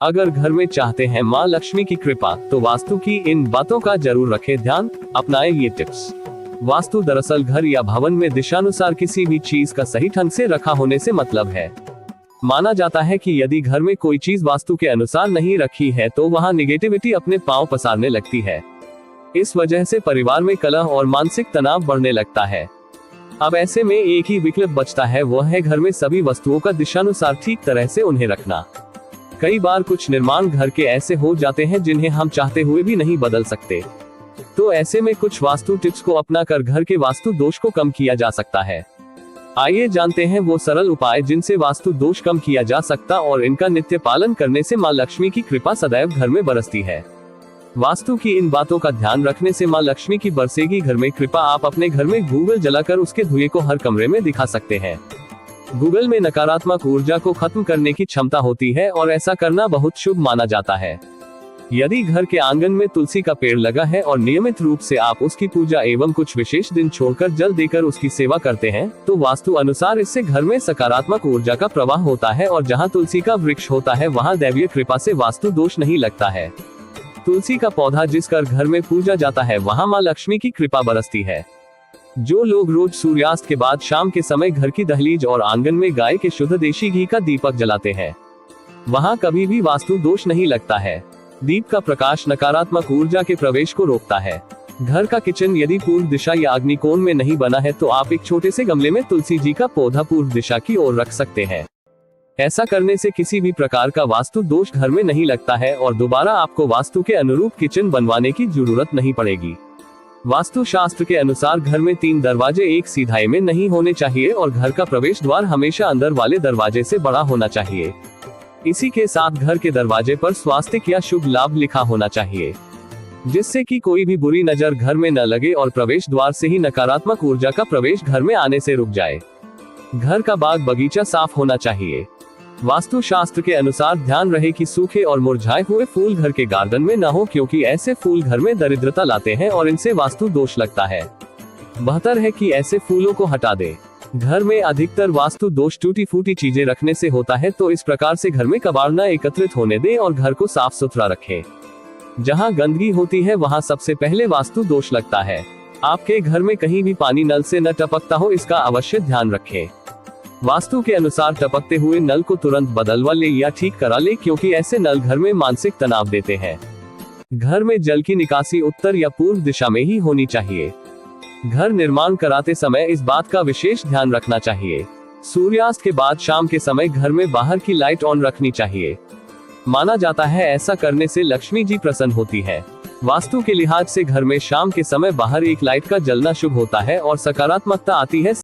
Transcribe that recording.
अगर घर में चाहते हैं माँ लक्ष्मी की कृपा, तो वास्तु की इन बातों का जरूर रखें ध्यान, अपनाएं ये टिप्स। वास्तु दरअसल घर या भवन में दिशानुसार किसी भी चीज का सही ढंग से रखा होने से मतलब है। माना जाता है कि यदि घर में कोई चीज वास्तु के अनुसार नहीं रखी है तो वहां निगेटिविटी अपने पांव पसारने लगती है। इस वजह से परिवार में कलह और मानसिक तनाव बढ़ने लगता है। अब ऐसे में एक ही विकल्प बचता है, वह है घर में सभी वस्तुओं का दिशानुसार ठीक तरह से उन्हें रखना। कई बार कुछ निर्माण घर के ऐसे हो जाते हैं जिन्हें हम चाहते हुए भी नहीं बदल सकते। तो ऐसे में कुछ वास्तु टिप्स को अपनाकर घर के वास्तु दोष को कम किया जा सकता है। आइए जानते हैं वो सरल उपाय जिनसे वास्तु दोष कम किया जा सकता और इनका नित्य पालन करने से माँ लक्ष्मी की कृपा सदैव घर में बरसती है। वास्तु की इन बातों का ध्यान रखने से माँ लक्ष्मी की बरसेगी घर में कृपा। आप अपने घर में गूगल जलाकर उसके धुएं को हर कमरे में दिखा सकते हैं। गूगल में नकारात्मक ऊर्जा को खत्म करने की क्षमता होती है और ऐसा करना बहुत शुभ माना जाता है। यदि घर के आंगन में तुलसी का पेड़ लगा है और नियमित रूप से आप उसकी पूजा एवं कुछ विशेष दिन छोड़कर जल देकर उसकी सेवा करते हैं, तो वास्तु अनुसार इससे घर में सकारात्मक ऊर्जा का प्रवाह होता है और जहां तुलसी का वृक्ष होता है वहां दैवीय कृपा से वास्तु दोष नहीं लगता है। तुलसी का पौधा जिस घर में पूजा जाता है वहां माँ लक्ष्मी की कृपा बरसती है। जो लोग रोज सूर्यास्त के बाद शाम के समय घर की दहलीज और आंगन में गाय के शुद्ध देशी घी का दीपक जलाते हैं, वहां कभी भी वास्तु दोष नहीं लगता है। दीप का प्रकाश नकारात्मक ऊर्जा के प्रवेश को रोकता है। घर का किचन यदि पूर्व दिशा या अग्निकोण में नहीं बना है तो आप एक छोटे से गमले में तुलसी जी का पौधा पूर्व दिशा की ओर रख सकते हैं। ऐसा करने से किसी भी प्रकार का वास्तु दोष घर में नहीं लगता है और दोबारा आपको वास्तु के अनुरूप किचन बनवाने की जरूरत नहीं पड़ेगी। वास्तु शास्त्र के अनुसार घर में 3 दरवाजे एक सीधाई में नहीं होने चाहिए और घर का प्रवेश द्वार हमेशा अंदर वाले दरवाजे से बड़ा होना चाहिए। इसी के साथ घर के दरवाजे पर स्वास्तिक या शुभ लाभ लिखा होना चाहिए, जिससे कि कोई भी बुरी नजर घर में न लगे और प्रवेश द्वार से ही नकारात्मक ऊर्जा का प्रवेश घर में आने से रुक जाए। घर का बाग बगीचा साफ होना चाहिए। वास्तु शास्त्र के अनुसार ध्यान रहे कि सूखे और मुरझाए हुए फूल घर के गार्डन में न हो, क्योंकि ऐसे फूल घर में दरिद्रता लाते हैं और इनसे वास्तु दोष लगता है। बेहतर है कि ऐसे फूलों को हटा दे। घर में अधिकतर वास्तु दोष टूटी फूटी चीजें रखने से होता है, तो इस प्रकार से घर में कबाड़ न एकत्रित होने दें और घर को साफ सुथरा रखें। जहां गंदगी होती है वहां सबसे पहले वास्तु दोष लगता है। आपके घर में कहीं भी पानी नल से न टपकता हो, इसका अवश्य ध्यान रखें। वास्तु के अनुसार टपकते हुए नल को तुरंत बदलवा ले या ठीक करा ले, क्योंकि ऐसे नल घर में मानसिक तनाव देते हैं। घर में जल की निकासी उत्तर या पूर्व दिशा में ही होनी चाहिए। घर निर्माण कराते समय इस बात का विशेष ध्यान रखना चाहिए। सूर्यास्त के बाद शाम के समय घर में बाहर की लाइट ऑन रखनी चाहिए। माना जाता है ऐसा करने से लक्ष्मी जी प्रसन्न होती है। वास्तु के लिहाज से घर में शाम के समय बाहर एक लाइट का जलना शुभ होता है और सकारात्मकता आती है।